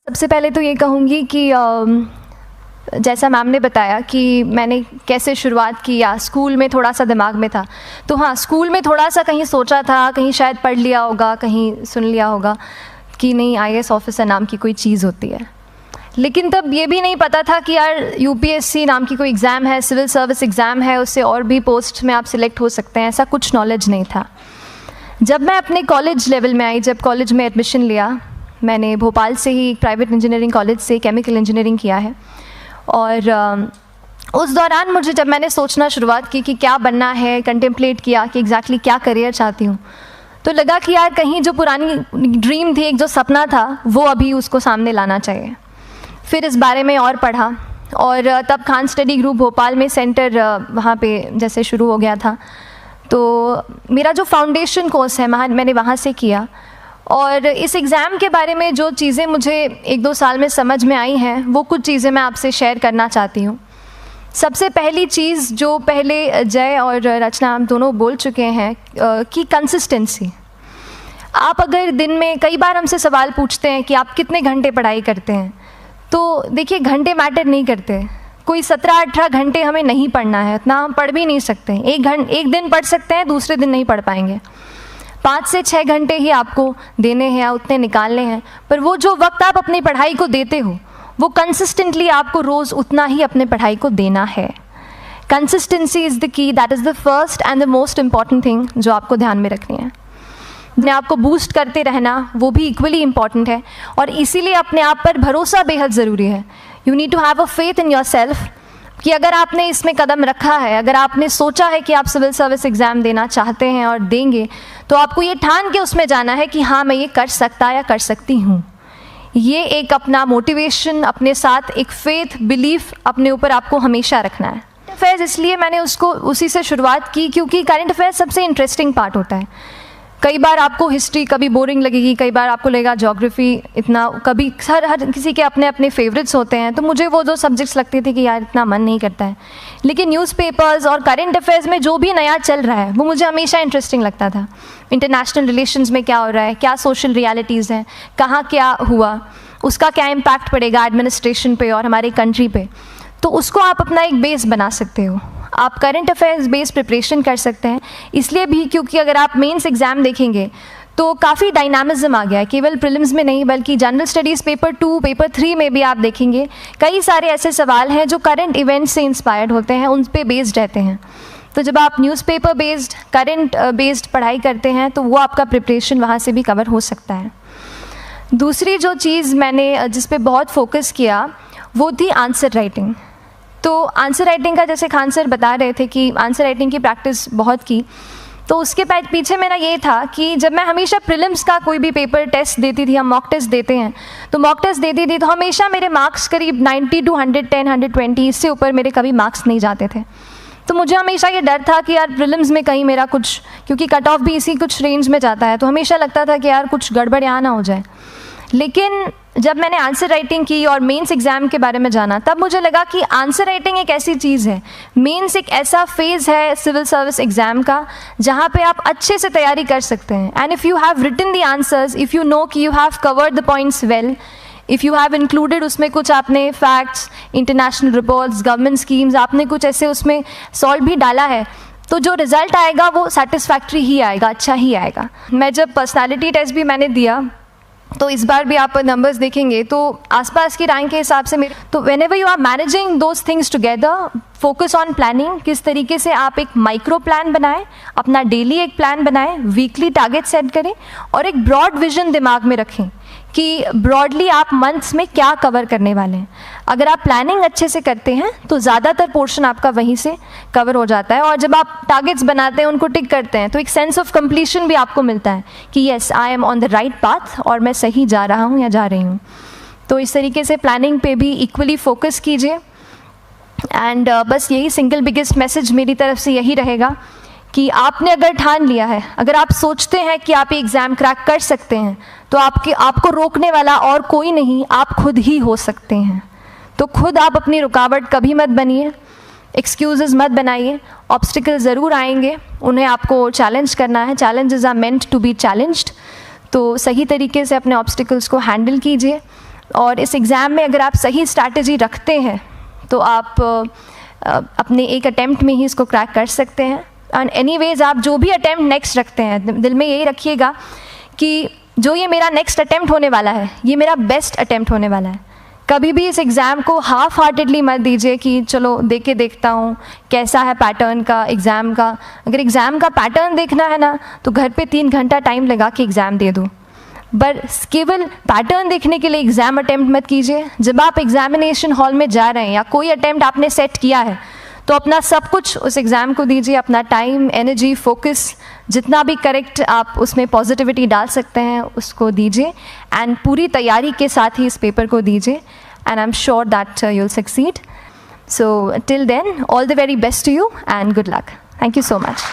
सबसे पहले तो ये कहूँगी कि जैसा मैम ने बताया कि मैंने कैसे शुरुआत की, या स्कूल में थोड़ा सा दिमाग में था, तो हाँ, स्कूल में थोड़ा सा कहीं सोचा था, कहीं शायद पढ़ लिया होगा, कहीं सुन लिया होगा कि नहीं IAS ऑफिसर नाम की कोई चीज़ होती है। लेकिन तब ये भी नहीं पता था कि यार UPSC नाम की कोई एग्ज़ाम है, सिविल सर्विस एग्ज़ाम है, उससे और भी पोस्ट में आप सिलेक्ट हो सकते हैं, ऐसा कुछ नॉलेज नहीं था। जब मैं अपने कॉलेज लेवल में आई, जब कॉलेज में एडमिशन लिया, मैंने भोपाल से ही प्राइवेट इंजीनियरिंग कॉलेज से केमिकल इंजीनियरिंग किया है, और उस दौरान मुझे जब मैंने सोचना शुरुआत की कि क्या बनना है, कंटेम्पलेट किया कि एग्जैक्टली क्या करियर चाहती हूँ, तो लगा कि यार कहीं जो पुरानी ड्रीम थी, एक जो सपना था, वो अभी उसको सामने लाना चाहिए। फिर इस बारे में और पढ़ा, और तब खान स्टडी ग्रुप भोपाल में सेंटर वहाँ पे जैसे शुरू हो गया था, तो मेरा जो फाउंडेशन कोर्स है मैंने वहाँ से किया। और इस एग्ज़ाम के बारे में जो चीज़ें मुझे 1-2 साल में समझ में आई हैं, वो कुछ चीज़ें मैं आपसे शेयर करना चाहती हूँ। सबसे पहली चीज़ जो पहले जय और रचना हम दोनों बोल चुके हैं कि कंसिस्टेंसी। आप अगर दिन में, कई बार हमसे सवाल पूछते हैं कि आप कितने घंटे पढ़ाई करते हैं, तो देखिए घंटे मैटर नहीं करते। कोई 17-18 घंटे हमें नहीं पढ़ना है, इतना हम पढ़ भी नहीं सकते। एक दिन पढ़ सकते हैं, दूसरे दिन नहीं पढ़ पाएंगे। 5 से 6 घंटे ही आपको देने हैं या उतने निकालने हैं, पर वो जो वक्त आप अपनी पढ़ाई को देते हो, वो कंसिस्टेंटली आपको रोज़ उतना ही अपने पढ़ाई को देना है। Consistency is the key, that is the first and the most important thing जो आपको ध्यान में रखनी है। अपने आप को बूस्ट करते रहना, वो भी इक्वली इम्पॉर्टेंट है, और इसीलिए अपने आप पर भरोसा बेहद ज़रूरी है। You need to have a faith in yourself कि अगर आपने इसमें कदम रखा है, अगर आपने सोचा है कि आप सिविल सर्विस एग्ज़ाम देना चाहते हैं और देंगे, तो आपको ये ठान के उसमें जाना है कि हाँ, मैं ये कर सकता या कर सकती हूँ। ये एक अपना मोटिवेशन, अपने साथ एक फेथ, बिलीफ अपने ऊपर आपको हमेशा रखना है। अफेयर्स इसलिए मैंने उसको उसी से शुरुआत की क्योंकि करंट अफेयर्स सबसे इंटरेस्टिंग पार्ट होता है। कई बार आपको हिस्ट्री कभी बोरिंग लगेगी, कई बार आपको लगेगा ज्योग्राफी इतना, कभी हर किसी के अपने अपने फेवरेट्स होते हैं। तो मुझे वो जो सब्जेक्ट्स लगते थे कि यार इतना मन नहीं करता है, लेकिन न्यूज़पेपर्स और करंट अफेयर्स में जो भी नया चल रहा है वो मुझे हमेशा इंटरेस्टिंग लगता था। इंटरनेशनल रिलेशंस में क्या हो रहा है, क्या सोशल रियलिटीज़ हैं, कहाँ क्या हुआ, उसका क्या इम्पैक्ट पड़ेगा एडमिनिस्ट्रेशन पे और हमारी कंट्री पे, तो उसको आप अपना एक बेस बना सकते हो। आप करंट अफेयर्स बेस्ड प्रिपरेशन कर सकते हैं, इसलिए भी क्योंकि अगर आप मेंस एग्ज़ाम देखेंगे तो काफ़ी डायनामिज्म आ गया है, केवल प्रीलिम्स में नहीं बल्कि जनरल स्टडीज़ पेपर 2, पेपर 3 में भी आप देखेंगे कई सारे ऐसे सवाल हैं जो करंट इवेंट्स से इंस्पायर्ड होते हैं, उन पे बेस्ड रहते हैं। तो जब आप न्यूज़पेपर बेस्ड, करंट बेस्ड पढ़ाई करते हैं तो वो आपका प्रिपरेशन वहाँ से भी कवर हो सकता है। दूसरी जो चीज़ मैंने जिस पे बहुत फोकस किया वो थी आंसर राइटिंग। तो आंसर राइटिंग का जैसे खान सर बता रहे थे कि आंसर राइटिंग की प्रैक्टिस बहुत की, तो उसके पीछे मेरा ये था कि जब मैं हमेशा प्रीलिम्स का कोई भी पेपर टेस्ट देती थी, हम मॉक टेस्ट देते हैं, तो मॉक टेस्ट देती थी तो हमेशा मेरे मार्क्स करीब 90 to 110, 120, इससे ऊपर मेरे कभी मार्क्स नहीं जाते थे। तो मुझे हमेशा ये डर था कि यार प्रीलिम्स में कहीं मेरा कुछ, क्योंकि कट ऑफ भी इसी कुछ रेंज में जाता है, तो हमेशा लगता था कि यार कुछ गड़बड़ यहाँ ना हो जाए। लेकिन जब मैंने आंसर राइटिंग की और मेंस एग्ज़ाम के बारे में जाना, तब मुझे लगा कि आंसर राइटिंग एक ऐसी चीज़ है, मेंस एक ऐसा फेज़ है सिविल सर्विस एग्ज़ाम का जहाँ पे आप अच्छे से तैयारी कर सकते हैं। And if you have written the answers, if you know कि you have covered the points well, if you have included उसमें कुछ आपने facts, international reports, government schemes, आपने कुछ ऐसे उसमें सॉल्व भी डाला है, तो जो रिज़ल्ट आएगा वो सेटिस्फैक्ट्री ही आएगा, अच्छा ही आएगा। मैं जब पर्सनालिटी टेस्ट भी मैंने दिया, तो इस बार भी आप नंबर्स देखेंगे तो आसपास की रैंक के हिसाब से मेरे, तो whenever you are managing those things together, focus on planning, किस तरीके से आप एक माइक्रो प्लान बनाएं, अपना डेली एक प्लान बनाएं, वीकली टारगेट सेट करें और एक ब्रॉड विजन दिमाग में रखें कि ब्रॉडली आप मंथ्स में क्या कवर करने वाले हैं। अगर आप प्लानिंग अच्छे से करते हैं तो ज़्यादातर पोर्शन आपका वहीं से कवर हो जाता है, और जब आप टारगेट्स बनाते हैं, उनको टिक करते हैं, तो एक सेंस ऑफ कंप्लीशन भी आपको मिलता है कि yes, I am on the right path और मैं सही जा रहा हूँ या जा रही हूँ। तो इस तरीके से प्लानिंग पे भी इक्वली फोकस कीजिए। एंड बस यही सिंगल बिगेस्ट मैसेज मेरी तरफ से यही रहेगा कि आपने अगर ठान लिया है, अगर आप सोचते हैं कि आप एग्ज़ाम क्रैक कर सकते हैं, तो आपको रोकने वाला और कोई नहीं, आप खुद ही हो सकते हैं। तो खुद आप अपनी रुकावट कभी मत बनिए, एक्सक्यूज़ेस मत बनाइए। ऑब्स्टिकल ज़रूर आएंगे, उन्हें आपको चैलेंज करना है। Challenges are meant to be challenged. तो सही तरीके से अपने ऑब्स्टिकल्स को हैंडल कीजिए और इस एग्ज़ाम में अगर आप सही स्ट्रैटेजी रखते हैं तो आप अपने एक अटैम्प्ट में ही इसको क्रैक कर सकते हैं। एंड एनीवेज आप जो भी अटैम्प्ट नेक्स्ट रखते हैं, दिल में यही रखिएगा कि जो ये मेरा नेक्स्ट अटैम्प्ट होने वाला है, ये मेरा बेस्ट अटैम्प्ट होने वाला है। कभी भी इस एग्ज़ाम को हाफ हार्टेडली मत दीजिए कि चलो दे के देखता हूँ कैसा है पैटर्न का एग्ज़ाम का। अगर एग्ज़ाम का पैटर्न देखना है ना तो घर पे 3 घंटा टाइम लगा के एग्ज़ाम दे दो, बस केवल पैटर्न देखने के लिए एग्ज़ाम अटैम्प्ट मत कीजिए। जब आप एग्जामिनेशन हॉल में जा रहे हैं या कोई अटैम्प्ट आपने सेट किया है तो अपना सब कुछ उस एग्ज़ाम को दीजिए, अपना टाइम, एनर्जी, फोकस, जितना भी करेक्ट आप उसमें पॉजिटिविटी डाल सकते हैं उसको दीजिए एंड पूरी तैयारी के साथ ही इस पेपर को दीजिए and I am sure that you will succeed. So till then all the very best to you and good luck. Thank you so much.